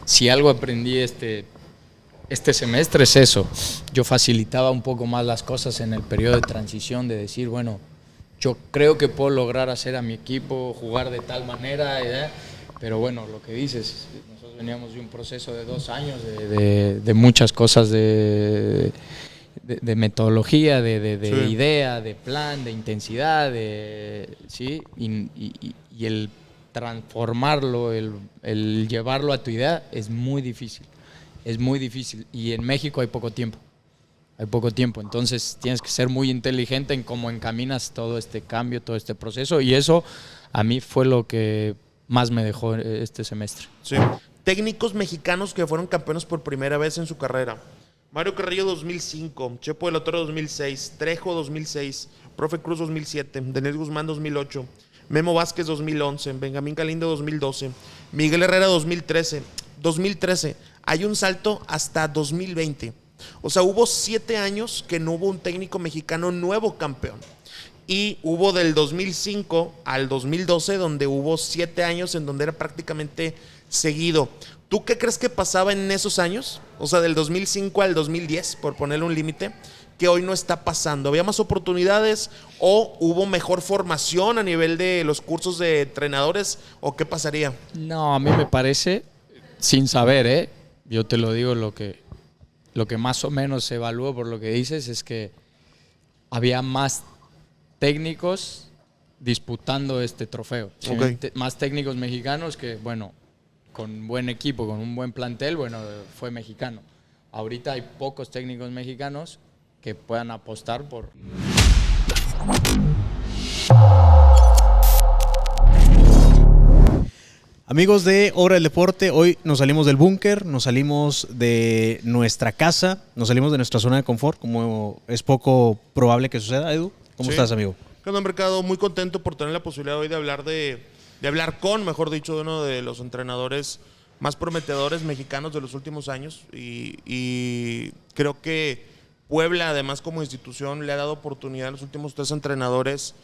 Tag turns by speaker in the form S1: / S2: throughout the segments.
S1: si algo aprendí este semestre es eso. Yo facilitaba un poco más las cosas en el periodo de transición, de decir, bueno, yo creo que puedo lograr hacer a mi equipo jugar de tal manera, pero bueno, lo que dices, nosotros veníamos de un proceso de 2 años, de muchas cosas, de metodología, de idea, de plan, de intensidad, ¿sí? Y el transformarlo, el llevarlo a tu idea es muy difícil. Es muy difícil. Y en México hay poco tiempo. Entonces tienes que ser muy inteligente en cómo encaminas todo este cambio, todo este proceso. Y eso a mí fue lo que más me dejó este semestre.
S2: Sí. Técnicos mexicanos que fueron campeones por primera vez en su carrera. Mario Carrillo 2005, Chepo de la Torre 2006, Trejo 2006, Profe Cruz 2007, Denis Guzmán 2008, Memo Vázquez 2011, Benjamín Galindo 2012, Miguel Herrera 2013. Hay un salto hasta 2020. O sea, hubo 7 años que no hubo un técnico mexicano nuevo campeón. Y hubo del 2005 al 2012 donde hubo 7 años en donde era prácticamente seguido. ¿Tú qué crees que pasaba en esos años? O sea, del 2005 al 2010, por ponerle un límite, que hoy no está pasando. ¿Había más oportunidades o hubo mejor formación a nivel de los cursos de entrenadores o qué pasaría?
S1: No, a mí me parece, sin saber, yo te lo digo, lo que más o menos evalúo por lo que dices es que había más técnicos disputando este trofeo.
S2: Okay.
S1: Más técnicos mexicanos que, bueno, con buen equipo, con un buen plantel, bueno, fue mexicano. Ahorita hay pocos técnicos mexicanos que puedan apostar por...
S3: Amigos de Hora del Deporte, hoy nos salimos del búnker, nos salimos de nuestra casa, nos salimos de nuestra zona de confort, como es poco probable que suceda. Edu, ¿cómo estás, amigo?
S2: ¿Qué onda, Mercado? Muy contento por tener la posibilidad hoy de hablar con, mejor dicho, de uno de los entrenadores más prometedores mexicanos de los últimos años. Y creo que Puebla, además, como institución, le ha dado oportunidad a los últimos 3 entrenadores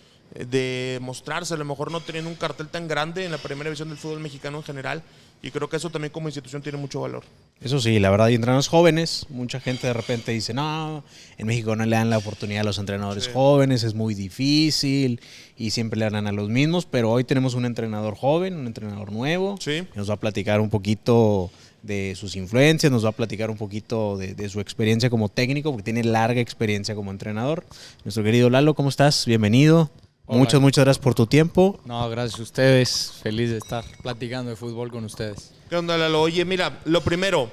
S2: de mostrarse, a lo mejor no teniendo un cartel tan grande en la primera división del fútbol mexicano en general, y creo que eso también como institución tiene mucho valor.
S3: Eso sí, la verdad, hay entrenadores jóvenes, mucha gente de repente dice, no, en México no le dan la oportunidad a los entrenadores jóvenes, es muy difícil y siempre le dan a los mismos, pero hoy tenemos un entrenador joven, un entrenador nuevo, que nos va a platicar un poquito de sus influencias, nos va a platicar un poquito de su experiencia como técnico, porque tiene larga experiencia como entrenador. Nuestro querido Lalo, ¿cómo estás? Bienvenido. Hola. Muchas gracias por tu tiempo.
S1: No, gracias a ustedes. Feliz de estar platicando de fútbol con ustedes.
S2: ¿Qué onda, Lalo? Oye, mira, lo primero,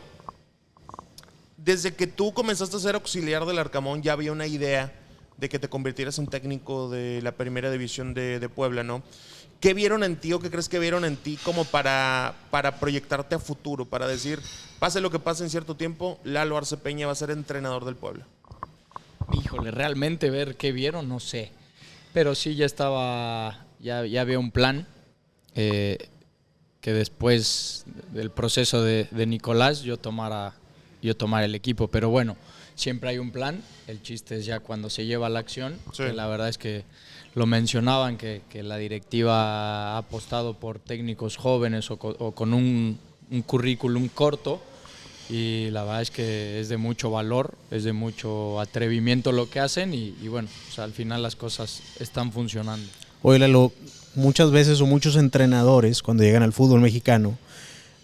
S2: desde que tú comenzaste a ser auxiliar del Arcamón ya había una idea de que te convirtieras en técnico de la primera división de Puebla, ¿no? ¿Qué vieron en ti o qué crees que vieron en ti como para proyectarte a futuro? Para decir, pase lo que pase en cierto tiempo, Lalo Arce Peña va a ser entrenador del Puebla.
S1: Híjole, realmente ver qué vieron, no sé. Pero sí ya había un plan que después del proceso de Nicolás yo tomara el equipo. Pero bueno, siempre hay un plan. El chiste es ya cuando se lleva a la acción. Que la verdad es que lo mencionaban, que la directiva ha apostado por técnicos jóvenes o con un currículum corto. Y la verdad es que es de mucho valor, es de mucho atrevimiento lo que hacen y bueno, o sea, al final las cosas están funcionando.
S3: Oye, Lalo, muchas veces o muchos entrenadores cuando llegan al fútbol mexicano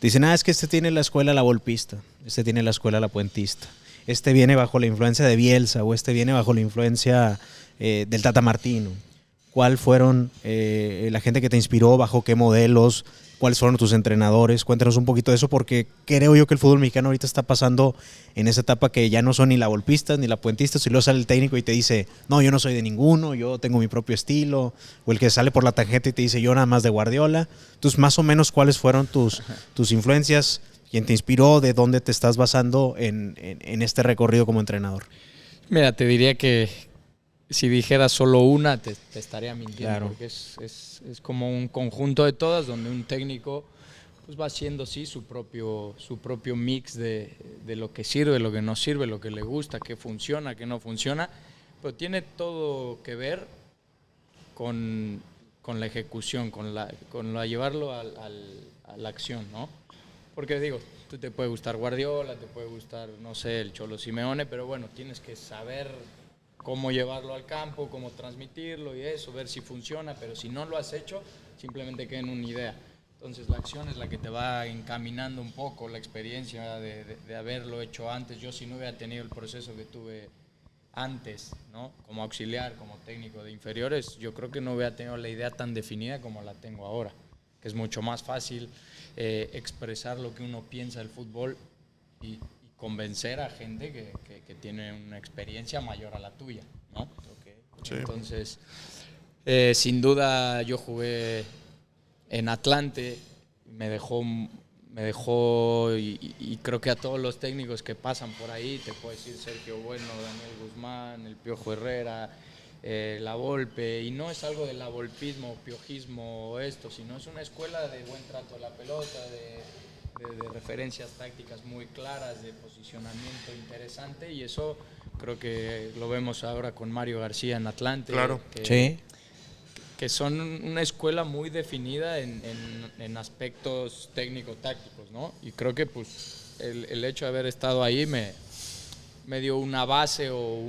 S3: dicen, es que este tiene la escuela la volpista, este tiene la escuela la puentista, este viene bajo la influencia de Bielsa o este viene bajo la influencia del Tata Martino. ¿Cuál fueron la gente que te inspiró, bajo qué modelos? ¿Cuáles fueron tus entrenadores? Cuéntanos un poquito de eso, porque creo yo que el fútbol mexicano ahorita está pasando en esa etapa que ya no son ni la volpistas ni la puentistas, y luego sale el técnico y te dice, no, yo no soy de ninguno, yo tengo mi propio estilo, o el que sale por la tangente y te dice, yo nada más de Guardiola. Entonces, más o menos, ¿cuáles fueron tus influencias? ¿Quién te inspiró? ¿De dónde te estás basando en este recorrido como entrenador?
S1: Mira, te diría que si dijera solo una, te estaría mintiendo, claro. Porque es como un conjunto de todas, donde un técnico pues va haciendo sí su propio mix de lo que sirve, lo que no sirve, lo que le gusta, qué funciona, qué no funciona, pero tiene todo que ver con la ejecución, con la llevarlo a la acción, ¿no? Porque digo, tú te puede gustar Guardiola, te puede gustar, no sé, el Cholo Simeone, pero bueno, tienes que saber cómo llevarlo al campo, cómo transmitirlo y eso, ver si funciona, pero si no lo has hecho, simplemente queda en una idea. Entonces la acción es la que te va encaminando un poco, la experiencia de haberlo hecho antes. Yo si no hubiera tenido el proceso que tuve antes, ¿no? Como auxiliar, como técnico de inferiores, yo creo que no hubiera tenido la idea tan definida como la tengo ahora, que es mucho más fácil expresar lo que uno piensa del fútbol y convencer a gente que tiene una experiencia mayor a la tuya, ¿no? Okay. Sí. Entonces, sin duda yo jugué en Atlante, me dejó y creo que a todos los técnicos que pasan por ahí, te puedo decir Sergio Bueno, Daniel Guzmán, el Piojo Herrera, la Volpe, y no es algo de la volpismo, piojismo o esto, sino es una escuela de buen trato de la pelota, de referencias tácticas muy claras, de posicionamiento interesante, y eso creo que lo vemos ahora con Mario García en Atlante.
S2: Claro.
S1: Que son una escuela muy definida en aspectos técnico-tácticos, ¿no? Y creo que pues el hecho de haber estado ahí me dio una base o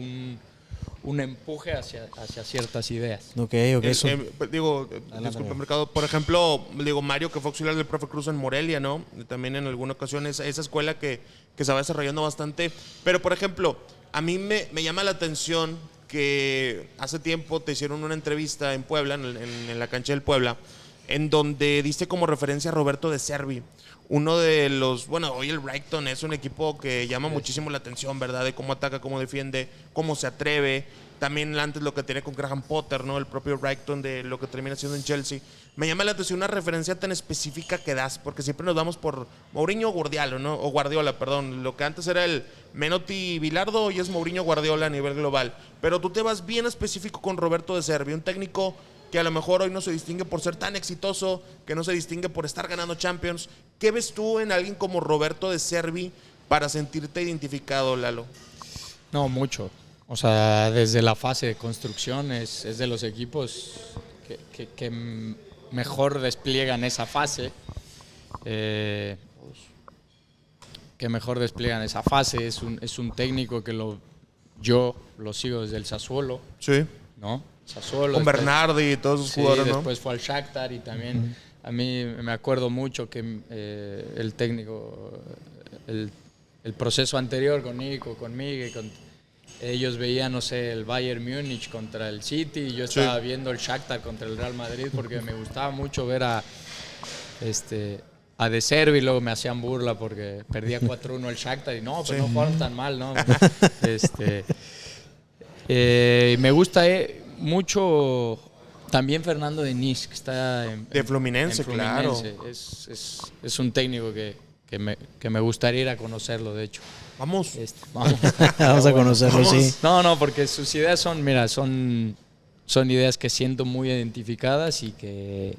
S1: un empuje hacia ciertas ideas.
S2: Disculpe, Mercado, por ejemplo, Mario, que fue auxiliar del profe Cruz en Morelia, ¿no? También en alguna ocasión esa escuela que se va desarrollando bastante. Pero, por ejemplo, a mí me llama la atención que hace tiempo te hicieron una entrevista en Puebla, en la cancha del Puebla, en donde diste como referencia a Roberto De Zerbi. Uno de los, hoy el Brighton es un equipo que llama muchísimo la atención, ¿verdad? De cómo ataca, cómo defiende, cómo se atreve. También antes lo que tiene con Graham Potter, ¿no? El propio Brighton, de lo que termina siendo en Chelsea. Me llama la atención una referencia tan específica que das, porque siempre nos vamos por Mourinho o Guardiola, ¿no? O Guardiola, perdón. Lo que antes era el Menotti Bilardo, hoy es Mourinho Guardiola a nivel global. Pero tú te vas bien específico con Roberto De Zerbi, un técnico que a lo mejor hoy no se distingue por ser tan exitoso, que no se distingue por estar ganando Champions. ¿Qué ves tú en alguien como Roberto De Zerbi para sentirte identificado, Lalo?
S1: No, mucho. O sea, desde la fase de construcción es de los equipos que mejor despliegan esa fase. Es un técnico que yo lo sigo desde el Sassuolo.
S2: Sí.
S1: ¿No? Sassuolo,
S2: con Bernardi y todos esos jugadores, ¿no?
S1: Después fue al Shakhtar y también a mí me acuerdo mucho que el técnico, el proceso anterior con Nico, con Miguel, ellos veían, no sé, el Bayern Múnich contra el City y yo estaba viendo el Shakhtar contra el Real Madrid porque me gustaba mucho ver a De Zerbi, luego me hacían burla porque perdía 4-1 el Shakhtar y no jugaron tan mal, ¿no? Me gusta mucho también Fernando Denis, que está
S2: de Fluminense, claro.
S1: Es un técnico que me gustaría ir a conocerlo, de hecho.
S2: Vamos.
S3: Vamos a conocerlo, sí.
S1: No, porque sus ideas son ideas que siento muy identificadas y que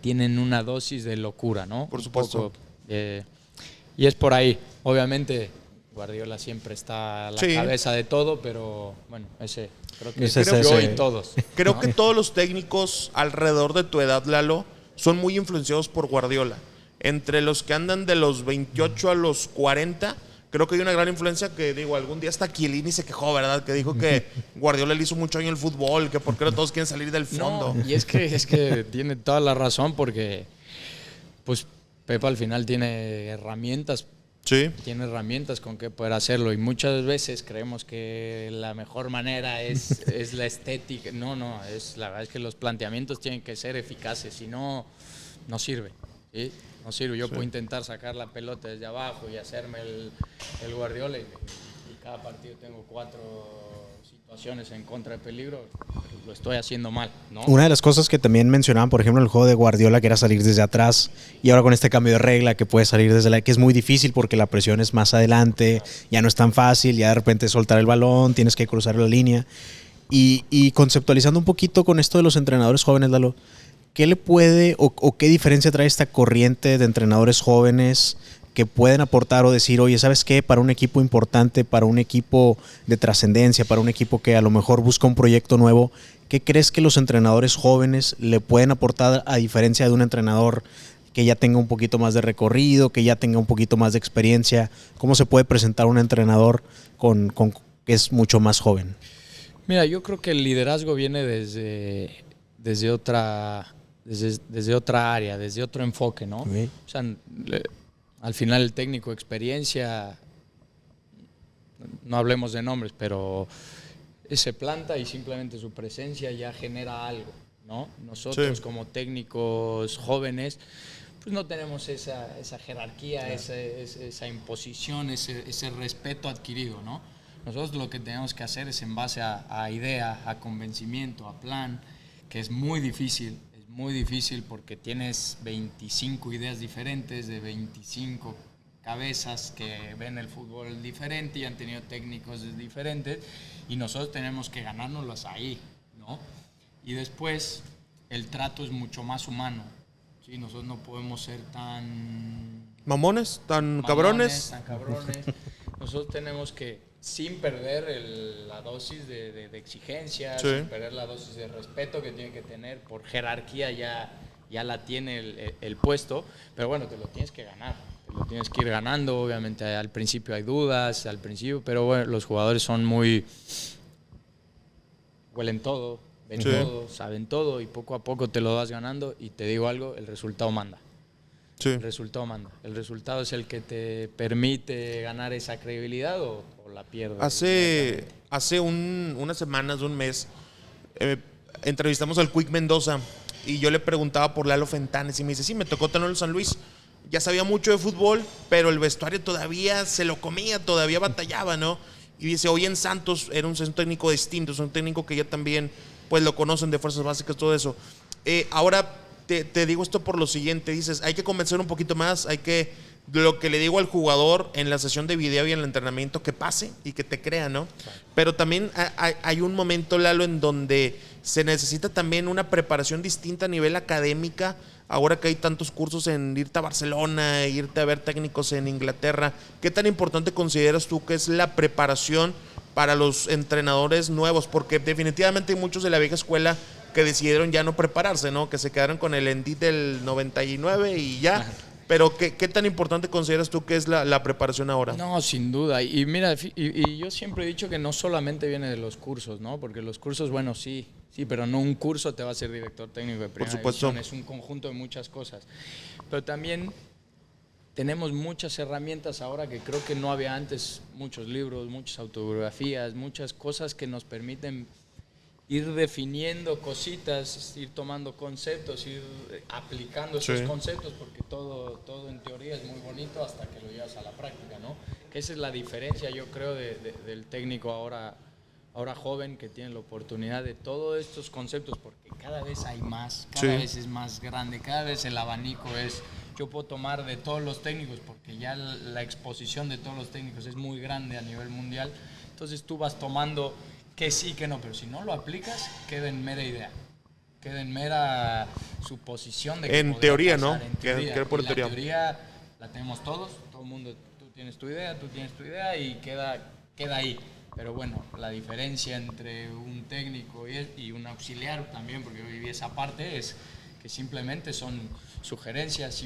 S1: tienen una dosis de locura, ¿no?
S2: Por supuesto.
S1: Y es por ahí. Obviamente Guardiola siempre está a la cabeza de todo, pero bueno, creo que yo y todos.
S2: Creo que todos los técnicos alrededor de tu edad, Lalo, son muy influenciados por Guardiola. Entre los que andan de los 28 a los 40, creo que hay una gran influencia que, algún día hasta Chiellini se quejó, ¿verdad? Que dijo que Guardiola le hizo mucho daño al fútbol, que por qué todos quieren salir del fondo.
S1: No, y es que tiene toda la razón porque, pues, Pepa al final tiene herramientas.
S2: Sí.
S1: Tiene herramientas con que poder hacerlo y muchas veces creemos que la mejor manera es la estética. No, la verdad es que los planteamientos tienen que ser eficaces, si no, no sirve. ¿Sí? No sirve. Yo puedo intentar sacar la pelota desde abajo y hacerme el Guardiola y cada partido tengo 4 situaciones en contra de peligro, lo estoy haciendo mal, ¿no?
S3: Una de las cosas que también mencionaban, por ejemplo, en el juego de Guardiola, que era salir desde atrás, y ahora con este cambio de regla que puede salir desde que es muy difícil porque la presión es más adelante, ya no es tan fácil, ya de repente soltar el balón, tienes que cruzar la línea. Y conceptualizando un poquito con esto de los entrenadores jóvenes, Lalo, ¿qué le puede o qué diferencia trae esta corriente de entrenadores jóvenes que pueden aportar o decir, oye, ¿sabes qué? Para un equipo importante, para un equipo de trascendencia, para un equipo que a lo mejor busca un proyecto nuevo, ¿qué crees que los entrenadores jóvenes le pueden aportar a diferencia de un entrenador que ya tenga un poquito más de recorrido, que ya tenga un poquito más de experiencia? ¿Cómo se puede presentar un entrenador que es mucho más joven?
S1: Mira, yo creo que el liderazgo viene desde otra área, desde otro enfoque, ¿no?
S3: Okay.
S1: O sea, al final el técnico, experiencia, no hablemos de nombres, pero se planta y simplemente su presencia ya genera algo, ¿no? Nosotros como técnicos jóvenes, pues no tenemos esa jerarquía, esa imposición, ese respeto adquirido, ¿no? Nosotros lo que tenemos que hacer es en base a idea, a convencimiento, a plan, que es muy difícil porque tienes 25 ideas diferentes de 25 cabezas que ven el fútbol diferente y han tenido técnicos diferentes y nosotros tenemos que ganárnoslas ahí, ¿no? Y después el trato es mucho más humano, ¿sí? Nosotros no podemos ser tan...
S2: ¿Mamones? ¿Tan cabrones?
S1: Tan cabrones. Nosotros tenemos que, sin perder la dosis de exigencia, sin perder la dosis de respeto que tiene que tener, por jerarquía ya la tiene el puesto, pero bueno, te lo tienes que ganar. Lo tienes que ir ganando, obviamente al principio hay dudas, pero bueno, los jugadores son huelen todo, ven todo, saben todo y poco a poco te lo vas ganando y te digo algo, el resultado manda. Sí. El resultado manda. El resultado es el que te permite ganar esa credibilidad o la pierdes.
S2: Hace unas semanas, un mes, entrevistamos al Quick Mendoza y yo le preguntaba por Lalo Fentanes y me dice, sí, me tocó tenerlo en San Luis. Ya sabía mucho de fútbol, pero el vestuario todavía se lo comía, todavía batallaba, ¿no? Y dice, hoy en Santos era un técnico distinto, es un técnico que ya también pues lo conocen de fuerzas básicas, todo eso. Ahora te digo esto por lo siguiente, dices, hay que convencer un poquito más, lo que le digo al jugador en la sesión de video y en el entrenamiento, que pase y que te crea, ¿no? Claro. Pero también hay un momento, Lalo, en donde se necesita también una preparación distinta a nivel académica. Ahora que hay tantos cursos en irte a Barcelona, irte a ver técnicos en Inglaterra, ¿qué tan importante consideras tú que es la preparación para los entrenadores nuevos? Porque definitivamente hay muchos de la vieja escuela que decidieron ya no prepararse, ¿no? Que se quedaron con el Endit del 99 y ya. Ajá. Pero ¿qué tan importante consideras tú que es la preparación ahora?
S1: No, sin duda. Y mira, y yo siempre he dicho que no solamente viene de los cursos, ¿no? Porque los cursos, bueno, sí, pero no un curso te va a ser director técnico de primera división. Es un conjunto de muchas cosas. Pero también tenemos muchas herramientas ahora que creo que no había antes, muchos libros, muchas autobiografías, muchas cosas que nos permiten ir definiendo cositas, ir tomando conceptos, ir aplicando esos conceptos, porque todo en teoría es muy bonito hasta que lo llevas a la práctica, ¿no? Que esa es la diferencia, yo creo, del técnico ahora joven, que tiene la oportunidad de todos estos conceptos, porque cada vez hay más, cada vez es más grande, cada vez el abanico yo puedo tomar de todos los técnicos, porque ya la exposición de todos los técnicos es muy grande a nivel mundial, entonces tú vas tomando que sí, que no, pero si no lo aplicas, queda en mera idea, queda en mera suposición de que
S2: en teoría, pasar,
S1: ¿no? En teoría. La teoría la tenemos todos, todo el mundo, tú tienes tu idea y queda ahí. Pero bueno, la diferencia entre un técnico y un auxiliar también, porque yo viví esa parte, es que simplemente son sugerencias,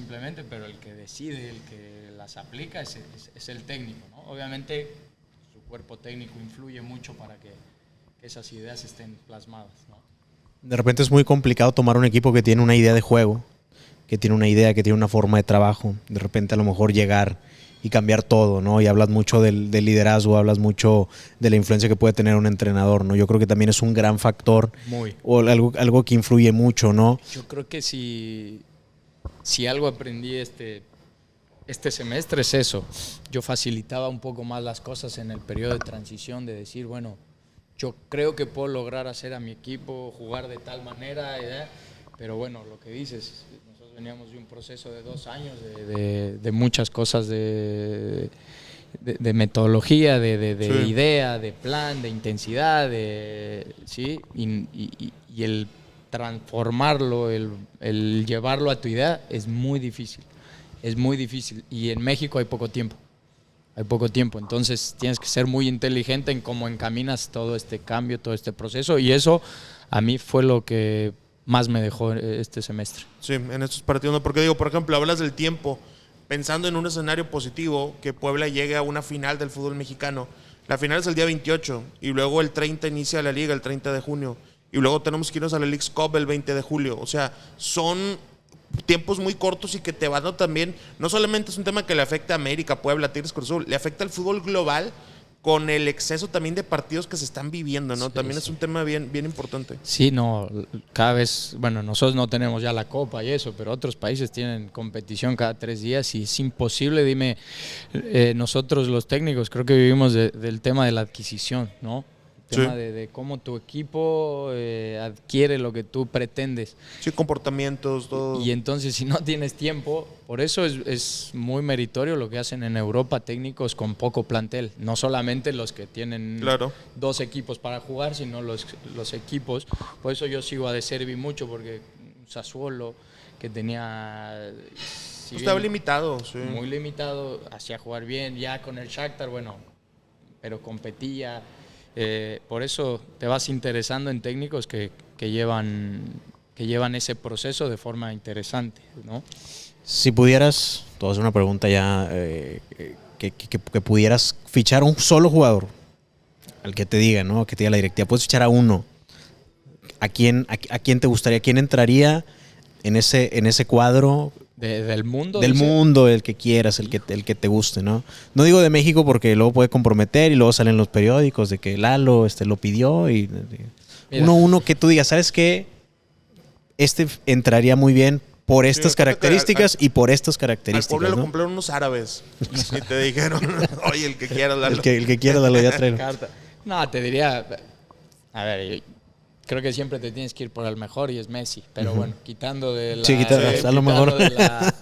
S1: pero el que decide, el que las aplica es el técnico, ¿no? Obviamente su cuerpo técnico influye mucho para que esas ideas estén plasmadas, ¿no?
S3: De repente es muy complicado tomar un equipo que tiene una idea de juego, que tiene una idea, que tiene una forma de trabajo, de repente a lo mejor llegar y cambiar todo, ¿no? Y hablas mucho del liderazgo, hablas mucho de la influencia que puede tener un entrenador, ¿no? Yo creo que también es un gran factor, o algo que influye mucho, ¿no?
S1: Yo creo que si algo aprendí este semestre es eso. Yo facilitaba un poco más las cosas en el periodo de transición, de decir, bueno, yo creo que puedo lograr hacer a mi equipo jugar de tal manera, pero bueno, lo que dices, nosotros veníamos de un proceso de 2 años de muchas cosas, de metodología, de idea, de plan, de intensidad, ¿sí? Y el transformarlo, el llevarlo a tu idea es muy difícil, y en México hay poco tiempo, entonces tienes que ser muy inteligente en cómo encaminas todo este cambio, todo este proceso, y eso a mí fue lo que más me dejó este semestre.
S2: Sí, en estos partidos no, porque digo, por ejemplo, hablas del tiempo, pensando en un escenario positivo, que Puebla llegue a una final del fútbol mexicano. La final es el día 28 y luego el 30 inicia la liga, el 30 de junio. Y luego tenemos que irnos a la Leagues Cup el 20 de julio. O sea, son tiempos muy cortos y que te van a también, no solamente es un tema que le afecta a América, Puebla, Tigres, Cruz Azul, le afecta al fútbol global con el exceso también de partidos que se están viviendo, ¿no?
S1: Sí,
S2: También
S1: sí.
S2: es un tema bien, bien importante.
S1: Sí, no, cada vez, bueno, nosotros no tenemos ya la Copa y eso, pero otros países tienen competición cada 3 días y es imposible, dime, nosotros los técnicos creo que vivimos del tema de la adquisición, ¿no? El tema
S2: Sí.
S1: de cómo tu equipo adquiere lo que tú pretendes.
S2: Sí, comportamientos, todo.
S1: Y entonces si no tienes tiempo, por eso es muy meritorio lo que hacen en Europa técnicos con poco plantel, no solamente los que tienen
S2: Claro.
S1: 2 equipos para jugar, sino los equipos. Por eso yo sigo a De Servi mucho, porque Sassuolo, que tenía... si
S2: Estaba
S1: bien
S2: limitado, sí.
S1: muy limitado, hacía jugar bien, ya con el Shakhtar, bueno, pero competía. Por eso te vas interesando en técnicos que llevan ese proceso de forma interesante, ¿no?
S3: Si pudieras, te voy a hacer una pregunta ya, que pudieras fichar a un solo jugador, al que te diga, ¿no? Que te diga la directiva, puedes fichar a uno. ¿A quién te gustaría? ¿Quién entraría en ese cuadro?
S1: Del mundo.
S3: Del
S1: dice.
S3: mundo, el que quieras, el que te guste, ¿no? No digo de México porque luego puede comprometer y luego salen los periódicos de que Lalo lo pidió y
S1: Mira.
S3: uno que tú digas, ¿sabes qué? Este entraría muy bien por estas
S2: creo que
S3: características y por estas
S2: Al
S3: características,
S2: pueblo lo
S3: ¿no?
S2: compraron unos árabes y te dijeron, oye, el que quiera, dale.
S3: El que quiera, dalo, ya tráelo.
S1: Carta. No, te diría, a ver, yo creo que siempre te tienes que ir por el mejor y es Messi, pero bueno, quitando de la...
S3: Sí, a lo mejor.
S1: de la,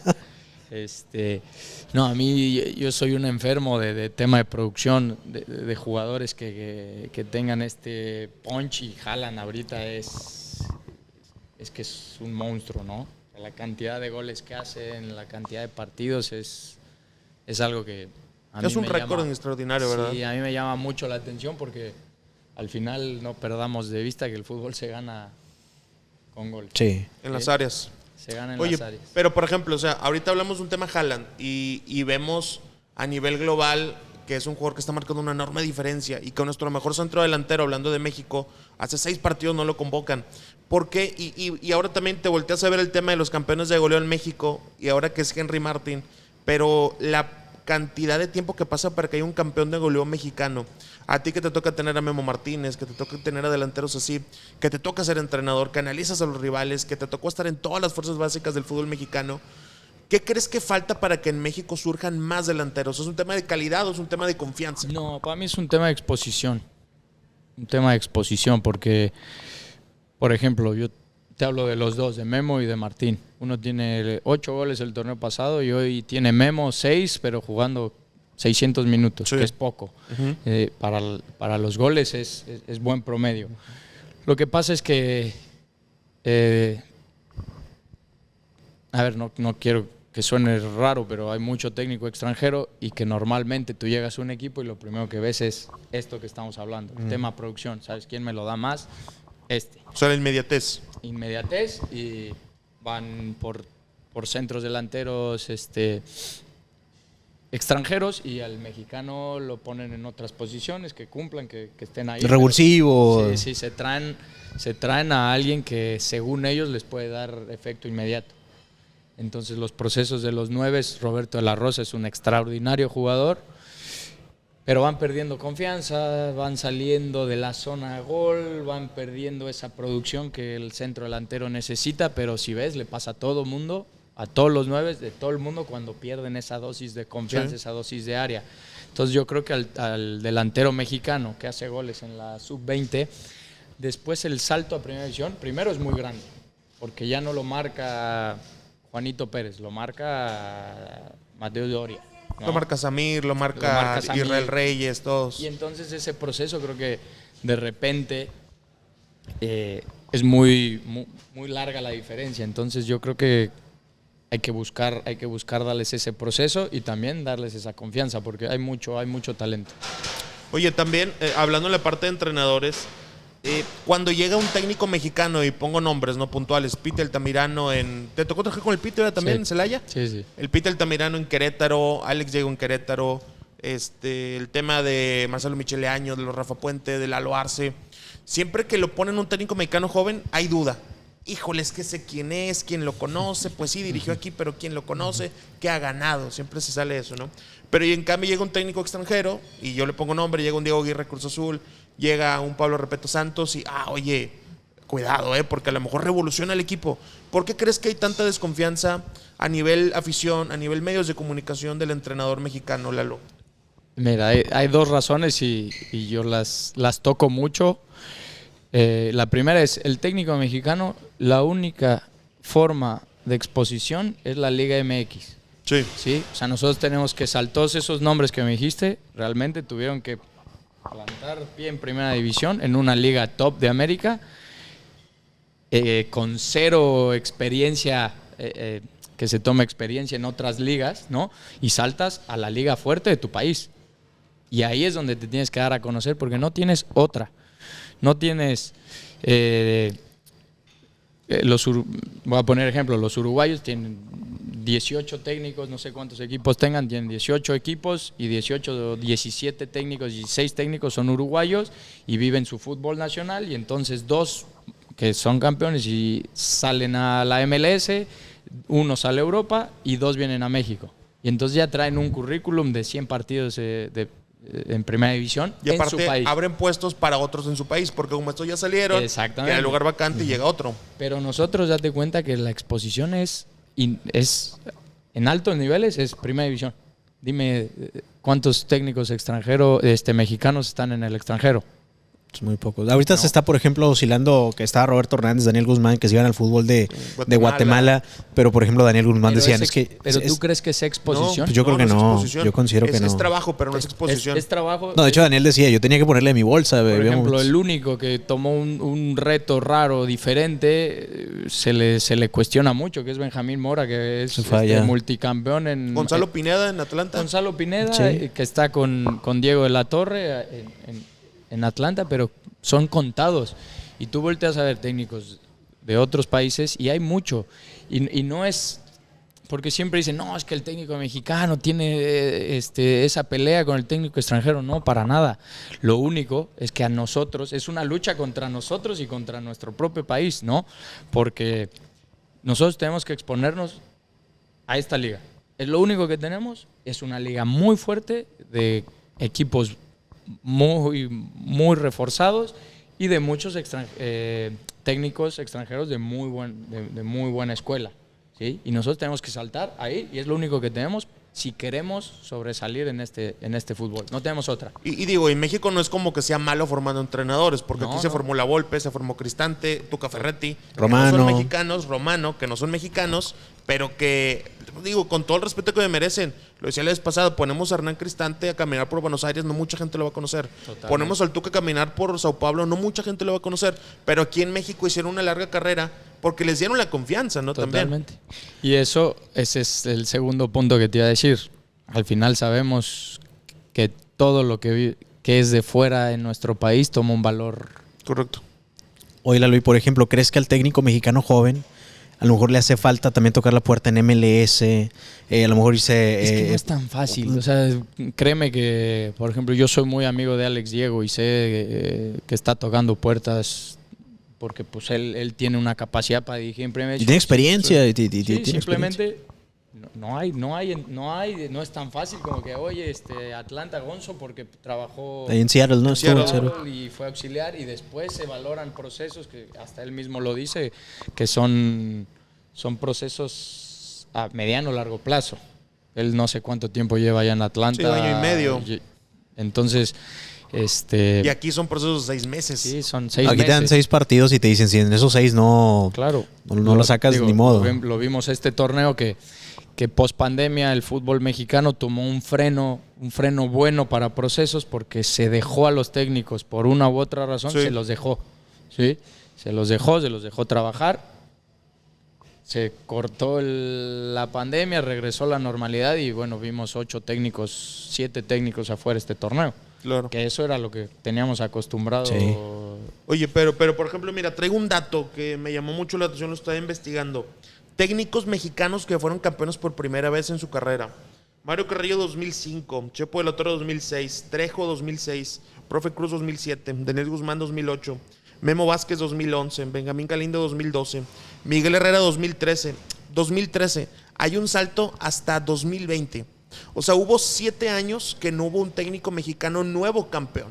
S1: no, a mí yo soy un enfermo de tema de producción, de jugadores que tengan este punch y jalan ahorita es que es un monstruo, ¿no? La cantidad de goles que hacen, la cantidad de partidos es algo que a mí
S2: Es un
S1: me
S2: récord
S1: llama-
S2: extraordinario, ¿verdad?
S1: Sí, a mí me llama mucho la atención porque al final no perdamos de vista que el fútbol se gana con goles.
S3: Sí.
S2: En las áreas.
S1: Se gana en
S2: Oye,
S1: las áreas.
S2: pero por ejemplo, o sea, ahorita hablamos de un tema Haaland y vemos a nivel global que es un jugador que está marcando una enorme diferencia y que nuestro mejor centro delantero, hablando de México, hace 6 partidos no lo convocan. ¿Por qué? Y ahora también te volteas a ver el tema de los campeones de goleo en México y ahora que es Henry Martin, pero la cantidad de tiempo que pasa para que haya un campeón de goleo mexicano. A ti que te toca tener a Memo Martínez, que te toca tener a delanteros así, que te toca ser entrenador, que analizas a los rivales, que te tocó estar en todas las fuerzas básicas del fútbol mexicano. ¿Qué crees que falta para que en México surjan más delanteros? ¿Es un tema de calidad o es un tema de confianza?
S1: No, para mí es un tema de exposición. Un tema de exposición porque, por ejemplo, yo te hablo de los dos, de Memo y de Martín. Uno tiene 8 goles el torneo pasado y hoy tiene Memo 6, pero jugando 600 minutos,
S2: Sí.
S1: que es poco. Para los goles es buen promedio. Lo que pasa es que, a ver, no quiero que suene raro, pero hay mucho técnico extranjero y que normalmente tú llegas a un equipo y lo primero que ves es esto que estamos hablando, el tema producción. ¿Sabes quién me lo da más?
S2: O sea, la inmediatez.
S1: Inmediatez y van por centros delanteros extranjeros y al mexicano lo ponen en otras posiciones que cumplan, que estén ahí.
S3: Revulsivo.
S1: Sí, se traen a alguien que según ellos les puede dar efecto inmediato. Entonces los procesos de los 9, Roberto de la Rosa es un extraordinario jugador, pero van perdiendo confianza, van saliendo de la zona de gol, van perdiendo esa producción que el centro delantero necesita, pero si ves, le pasa a todo mundo, a todos los 9 de todo el mundo cuando pierden esa dosis de confianza,
S2: Sí.
S1: esa dosis de área. Entonces yo creo que al delantero mexicano que hace goles en la sub-20, después el salto a primera división, primero es muy grande, porque ya no lo marca Juanito Pérez, lo marca Mateo Doria. ¿no?
S2: Lo marca Samir, lo marca
S1: marca Samir.
S2: Israel Reyes, todos.
S1: Y entonces ese proceso creo que de repente es muy larga la diferencia. Entonces yo creo que hay que buscar darles ese proceso y también darles esa confianza, porque hay mucho talento.
S2: Oye, también, hablando en la parte de entrenadores, Cuando llega un técnico mexicano, y pongo nombres no puntuales, Pete Altamirano ¿te tocó trabajar con el Pete también
S1: Sí.
S2: en Celaya?
S1: Sí.
S2: El Pete Altamirano en Querétaro, Alex Diego en Querétaro, el tema de Marcelo Michele Año, de los Rafa Puente, de Lalo Arce. Siempre que lo ponen un técnico mexicano joven, hay duda. Híjole, es que sé quién es, quién lo conoce, pues sí, dirigió aquí, pero quién lo conoce, qué ha ganado, siempre se sale eso, ¿no? Pero y en cambio llega un técnico extranjero, y yo le pongo nombre, llega un Diego Aguirre Cruz Azul, llega un Pablo Repeto Santos, y oye, cuidado, porque a lo mejor revoluciona el equipo. ¿Por qué crees que hay tanta desconfianza a nivel afición, a nivel medios de comunicación del entrenador mexicano, Lalo?
S1: Mira, hay dos razones y yo las toco mucho. La primera es, el técnico mexicano, la única forma de exposición es la Liga MX.
S2: Sí.
S1: ¿Sí? O sea, nosotros tenemos que todos esos nombres que me dijiste, realmente tuvieron que plantar pie en primera división, en una liga top de América, con cero experiencia, que se tome experiencia en otras ligas, ¿no? Y saltas a la liga fuerte de tu país. Y ahí es donde te tienes que dar a conocer, porque no tienes otra. No tienes... voy a poner ejemplo, los uruguayos tienen 18 técnicos, no sé cuántos equipos tengan, tienen 18 equipos y 18 o 17 técnicos, 16 técnicos son uruguayos y viven su fútbol nacional, y entonces 2 que son campeones y salen a la MLS, 1 sale a Europa y 2 vienen a México. Y entonces ya traen un currículum de 100 partidos en primera división
S2: y aparte
S1: en su país.
S2: Abren puestos para otros en su país, porque como estos ya salieron,
S1: Exactamente,
S2: queda el lugar vacante y llega otro.
S1: Pero nosotros, date cuenta que la exposición es en altos niveles, es primera división. Dime cuántos técnicos extranjeros, mexicanos están en el extranjero.
S3: Es muy pocos. Ahorita se está, por ejemplo, oscilando que está Roberto Hernández, Daniel Guzmán, que se iban al fútbol de Guatemala, pero por ejemplo Daniel Guzmán decían
S1: Pero ¿tú crees que es exposición?
S3: Pues yo creo que no. Yo considero que no.
S2: Es trabajo, pero no es exposición.
S1: Es trabajo.
S3: No, de hecho Daniel decía, yo tenía que ponerle mi bolsa.
S1: Por ejemplo, el único que tomó un reto raro, diferente, se le cuestiona mucho, que es Benjamín Mora, que es multicampeón en...
S2: Gonzalo Pineda en Atlanta.
S1: Gonzalo Pineda,
S3: sí,
S1: que está con Diego de la Torre en Atlanta, pero son contados. Y tú volteas a ver técnicos de otros países y hay mucho. Y no es... Porque siempre dicen, no, es que el técnico mexicano tiene esa pelea con el técnico extranjero. No, para nada. Lo único es que a nosotros, es una lucha contra nosotros y contra nuestro propio país, ¿no? Porque nosotros tenemos que exponernos a esta liga. Es lo único que tenemos, es una liga muy fuerte, de equipos muy reforzados y de muchos técnicos extranjeros de muy buena escuela, ¿sí? Y nosotros tenemos que saltar ahí y es lo único que tenemos si queremos sobresalir en este fútbol. No tenemos otra.
S2: Y digo, en México no es como que sea malo formando entrenadores, porque aquí se formó La Volpe, se formó Cristante, Tuca Ferretti,
S3: Romano.
S2: Que no son mexicanos, Romano, que no son mexicanos, pero que, digo, con todo el respeto que me merecen, lo decía la vez pasada, ponemos a Hernán Cristante a caminar por Buenos Aires, no mucha gente lo va a conocer. Totalmente. Ponemos al Tuca a caminar por Sao Paulo, no mucha gente lo va a conocer, pero aquí en México hicieron una larga carrera porque les dieron la confianza, ¿no?
S1: Totalmente. También. Y ese es el segundo punto que te iba a decir. Al final sabemos que todo lo que es de fuera en nuestro país toma un valor.
S2: Correcto.
S3: Oye, Lalo, y por ejemplo, ¿crees que al técnico mexicano joven a lo mejor le hace falta también tocar la puerta en MLS? A lo mejor irse...
S1: Es que no es tan fácil. O sea, créeme que, por ejemplo, yo soy muy amigo de Alex Diego y sé que está tocando puertas porque pues él tiene una capacidad para dirigir en Premier League.
S3: Y tiene experiencia.
S1: Sí,
S3: tiene
S1: simplemente
S3: experiencia.
S1: No es tan fácil como que, oye, Atlanta Gonzo porque trabajó
S3: ahí en Seattle, ¿no?
S1: Y fue auxiliar y después se valoran procesos que hasta él mismo lo dice, que son procesos a mediano o largo plazo. Él no sé cuánto tiempo lleva allá en Atlanta.
S2: Sí, 1 año y medio.
S1: Entonces...
S2: Y aquí son procesos de 6 meses.
S1: Sí, son 6 meses.
S3: Aquí te dan 6 partidos y te dicen, si en esos 6 no,
S1: claro,
S3: no lo sacas, ni modo.
S1: Lo vimos torneo que post pandemia el fútbol mexicano tomó un freno bueno para procesos porque se dejó a los técnicos por una u otra razón,
S2: sí.
S1: Se los dejó, ¿sí? Se los dejó trabajar. Se cortó la pandemia, regresó la normalidad y bueno, vimos 7 técnicos afuera este torneo.
S2: Claro.
S1: Que eso era lo que teníamos acostumbrado.
S3: Sí.
S2: Oye, pero por ejemplo, mira, traigo un dato que me llamó mucho la atención, lo estaba investigando. Técnicos mexicanos que fueron campeones por primera vez en su carrera. Mario Carrillo 2005, Chepo de la Torre 2006, Trejo 2006, Profe Cruz 2007, Daniel Guzmán 2008, Memo Vázquez 2011, Benjamín Galindo 2012, Miguel Herrera 2013. Hay un salto hasta 2020. O sea, hubo 7 años que no hubo un técnico mexicano nuevo campeón.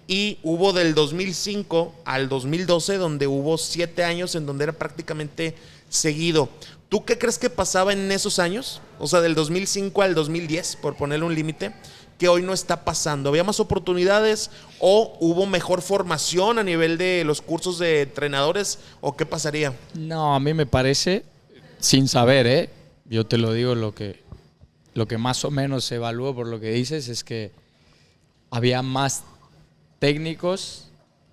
S2: Y hubo del 2005 al 2012, donde hubo 7 años en donde era prácticamente seguido. ¿Tú qué crees que pasaba en esos años? O sea, del 2005 al 2010, por ponerle un límite, que hoy no está pasando. ¿Había más oportunidades o hubo mejor formación a nivel de los cursos de entrenadores o qué pasaría?
S1: No, a mí me parece, sin saber, yo te lo digo, lo que más o menos se evalúa por lo que dices es que había más técnicos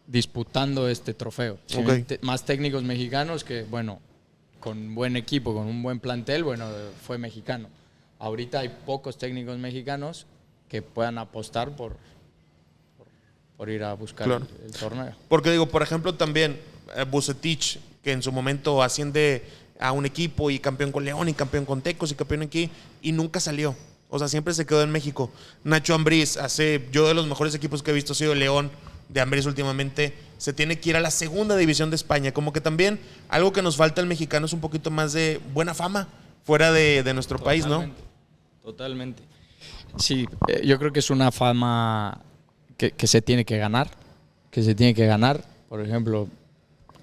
S1: disputando este trofeo.
S2: Okay.
S1: Más técnicos mexicanos que, bueno, con buen equipo, con un buen plantel, bueno, fue mexicano. Ahorita hay pocos técnicos mexicanos que puedan apostar por ir a buscar
S2: claro.
S1: el torneo.
S2: Porque digo, por ejemplo, también Vucetich, que en su momento asciende a un equipo y campeón con León y campeón con Tecos y campeón aquí y nunca salió. O sea, siempre se quedó en México. Nacho Ambriz, yo de los mejores equipos que he visto ha sido León de Ambriz últimamente. Se tiene que ir a la segunda división de España. Como que también algo que nos falta al mexicano es un poquito más de buena fama fuera de nuestro país, ¿no?
S1: Totalmente. Sí, yo creo que es una fama que se tiene que ganar. Por ejemplo,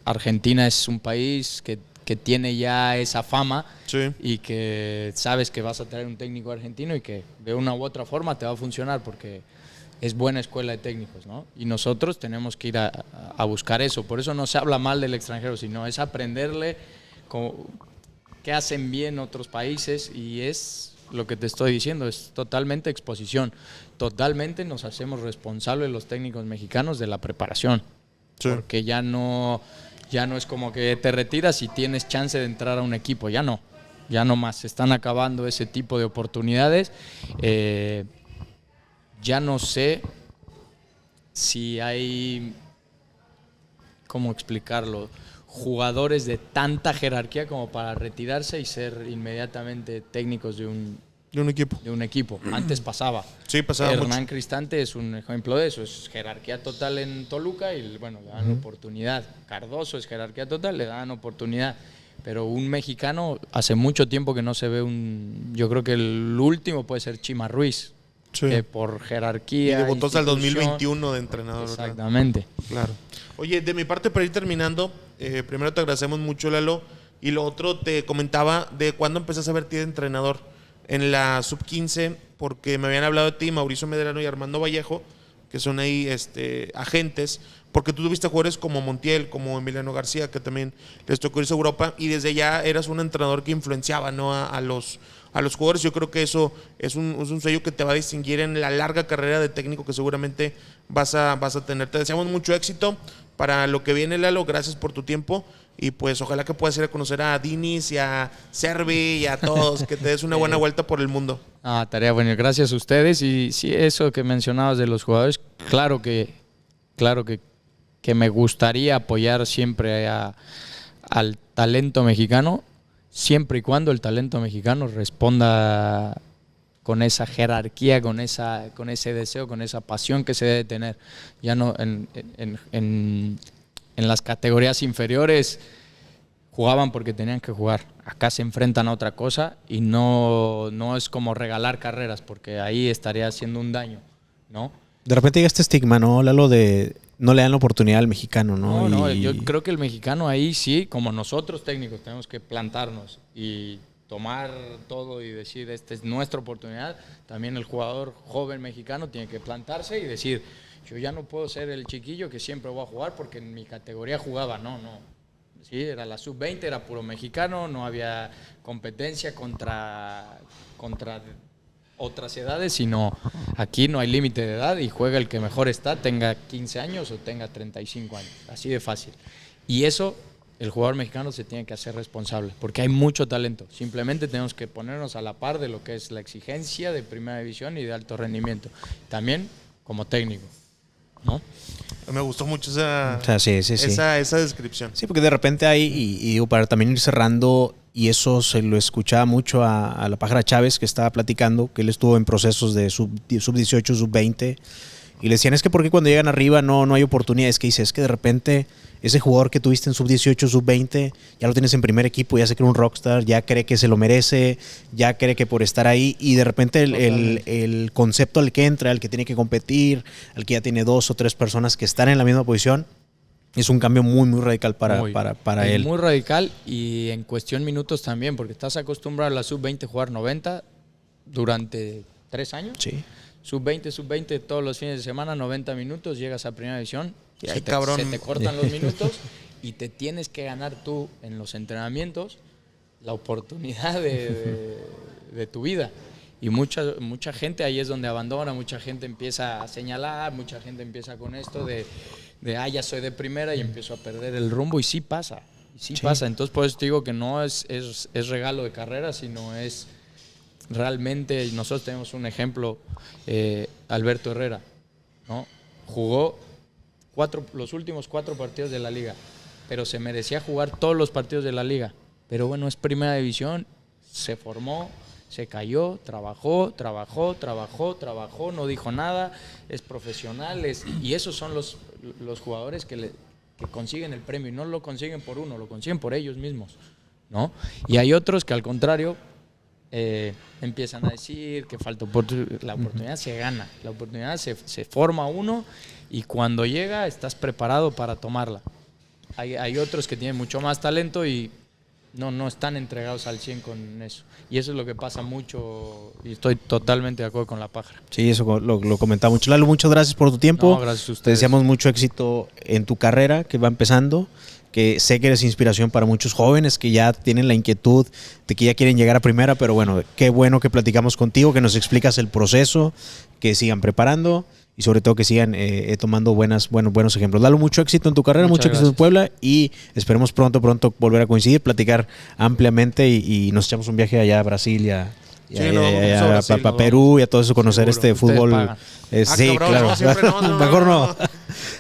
S1: Argentina es un país que tiene ya esa fama,
S2: sí.
S1: Y que sabes que vas a traer un técnico argentino y que de una u otra forma te va a funcionar porque es buena escuela de técnicos, ¿no? Y nosotros tenemos que ir a buscar eso. Por eso no se habla mal del extranjero, sino es aprenderle qué hacen bien otros países y es lo que te estoy diciendo, es totalmente exposición. Totalmente nos hacemos responsables los técnicos mexicanos de la preparación. Sí. Porque ya no es como que te retiras y tienes chance de entrar a un equipo, ya no más, se están acabando ese tipo de oportunidades. Ya no sé si hay, ¿cómo explicarlo?, jugadores de tanta jerarquía como para retirarse y ser inmediatamente técnicos de un equipo. Antes pasaba.
S2: Sí, pasaba
S1: Hernán
S2: mucho.
S1: Cristante es un ejemplo de eso. Es jerarquía total en Toluca y, bueno, le dan oportunidad. Cardoso es jerarquía total, le dan oportunidad. Pero un mexicano, hace mucho tiempo que no se ve yo creo que el último puede ser Chima Ruiz. Sí. Que por jerarquía.
S2: Y debutó hasta el 2021 de entrenador.
S1: Exactamente.
S2: ¿Verdad? Claro. Oye, de mi parte, para ir terminando, primero te agradecemos mucho, Lalo. Y lo otro, te comentaba de cuándo empezaste a verte de entrenador en la sub-15, porque me habían hablado de ti, Mauricio Medrano y Armando Vallejo, que son ahí agentes, porque tú tuviste jugadores como Montiel, como Emiliano García, que también les tocó irse a Europa, y desde ya eras un entrenador que influenciaba, ¿no?, a los jugadores. Yo creo que eso es un sello que te va a distinguir en la larga carrera de técnico que seguramente vas a tener. Te deseamos mucho éxito para lo que viene, Lalo. Gracias por tu tiempo. Y pues ojalá que puedas ir a conocer a Dinis y a Servi y a todos, que te des una buena vuelta por el mundo.
S1: Tarea buena, gracias a ustedes. Y sí, eso que mencionabas de los jugadores, claro que me gustaría apoyar siempre al talento mexicano, siempre y cuando el talento mexicano responda con esa jerarquía, con ese deseo, con esa pasión que se debe tener. Ya no en las categorías inferiores jugaban porque tenían que jugar. Acá se enfrentan a otra cosa y no es como regalar carreras, porque ahí estaría haciendo un daño, ¿no?
S3: De repente llega este estigma, ¿no, Lalo? De no le dan la oportunidad al mexicano, ¿no?
S1: No, yo creo que el mexicano ahí sí, como nosotros técnicos, tenemos que plantarnos y tomar todo y decir, esta es nuestra oportunidad. También el jugador joven mexicano tiene que plantarse y decir, yo ya no puedo ser el chiquillo que siempre voy a jugar porque en mi categoría jugaba, no. Sí, era la sub-20, era puro mexicano, no había competencia contra otras edades, sino aquí no hay límite de edad y juega el que mejor está, tenga 15 años o tenga 35 años, así de fácil. Y eso el jugador mexicano se tiene que hacer responsable, porque hay mucho talento. Simplemente tenemos que ponernos a la par de lo que es la exigencia de primera división y de alto rendimiento. También como técnico, ¿no?
S2: Me gustó mucho esa,
S3: O sea, sí.
S2: esa descripción.
S3: Sí, porque de repente hay, y digo, para también ir cerrando, y eso se lo escuchaba mucho a la Pájara Chávez, que estaba platicando, que él estuvo en procesos de sub-18, sub-20, y le decían, es que porque cuando llegan arriba no hay oportunidades, que dice, es que de repente ese jugador que tuviste en sub-18, sub-20, ya lo tienes en primer equipo, ya se cree un rockstar, ya cree que se lo merece, ya cree que por estar ahí, y de repente el concepto al que entra, al que tiene que competir, al que ya tiene 2 o 3 personas que están en la misma posición, es un cambio muy radical para él.
S1: Muy radical, y en cuestión minutos también, porque estás acostumbrado a la sub-20 jugar 90 durante 3 años.
S3: Sí.
S1: Sub-20 todos los fines de semana, 90 minutos, llegas a primera división, se te cortan los minutos y te tienes que ganar tú en los entrenamientos la oportunidad de tu vida. Y mucha gente ahí es donde abandona, mucha gente empieza a señalar, mucha gente empieza con esto de ya soy de primera y empiezo a perder el rumbo, y sí pasa. Entonces por eso te digo que no es regalo de carrera, sino es realmente. Nosotros tenemos un ejemplo, Alberto Herrera, ¿no? Jugó los últimos 4 partidos de la liga, pero se merecía jugar todos los partidos de la liga. Pero bueno, es primera división, se formó, se cayó, trabajó, no dijo nada, es profesional, y esos son los jugadores que consiguen el premio, y no lo consiguen por uno, lo consiguen por ellos mismos, ¿no? Y hay otros que al contrario empiezan a decir que falta la oportunidad. Se gana, la oportunidad se forma uno, y cuando llega estás preparado para tomarla. Hay otros que tienen mucho más talento y no están entregados al 100 con eso, y eso es lo que pasa mucho, y estoy totalmente de acuerdo con la Pájara.
S3: Sí, eso lo comentaba mucho. Lalo, muchas gracias por tu tiempo.
S1: No, gracias a ustedes.
S3: Te deseamos mucho éxito en tu carrera que va empezando, que sé que eres inspiración para muchos jóvenes que ya tienen la inquietud de que ya quieren llegar a primera, pero bueno, qué bueno que platicamos contigo, que nos explicas el proceso, que sigan preparando y sobre todo que sigan tomando buenos ejemplos. Lalo, mucho éxito en tu carrera, mucho éxito en Puebla, y esperemos pronto volver a coincidir, platicar ampliamente y nos echamos un viaje allá a Brasil y a Perú y a todo eso, conocer
S1: seguro,
S3: fútbol. Sí,
S2: cabrón,
S3: claro. Mejor no.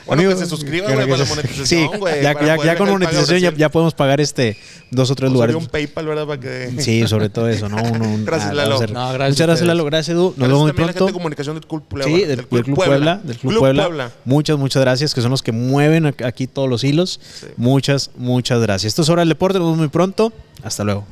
S2: Bueno,
S3: Amigo,
S2: que se suscriban, güey, para la monetización,
S3: sí,
S2: güey.
S3: ya con monetización ya podemos pagar 2 o 3 lugares.
S2: Un PayPal, ¿verdad? Para que...
S3: Sí, sobre todo eso, ¿no?
S2: Gracias, Lalo.
S3: Muchas gracias, Lalo. Gracias, Edu. Nos vemos muy pronto.
S2: Gente de comunicación del Club Puebla.
S3: Sí, del Club Puebla. Del Club Puebla. Muchas gracias, que son los que mueven aquí todos los hilos. Sí. Muchas gracias. Esto es Hora del Deporte. Nos vemos muy pronto. Hasta luego.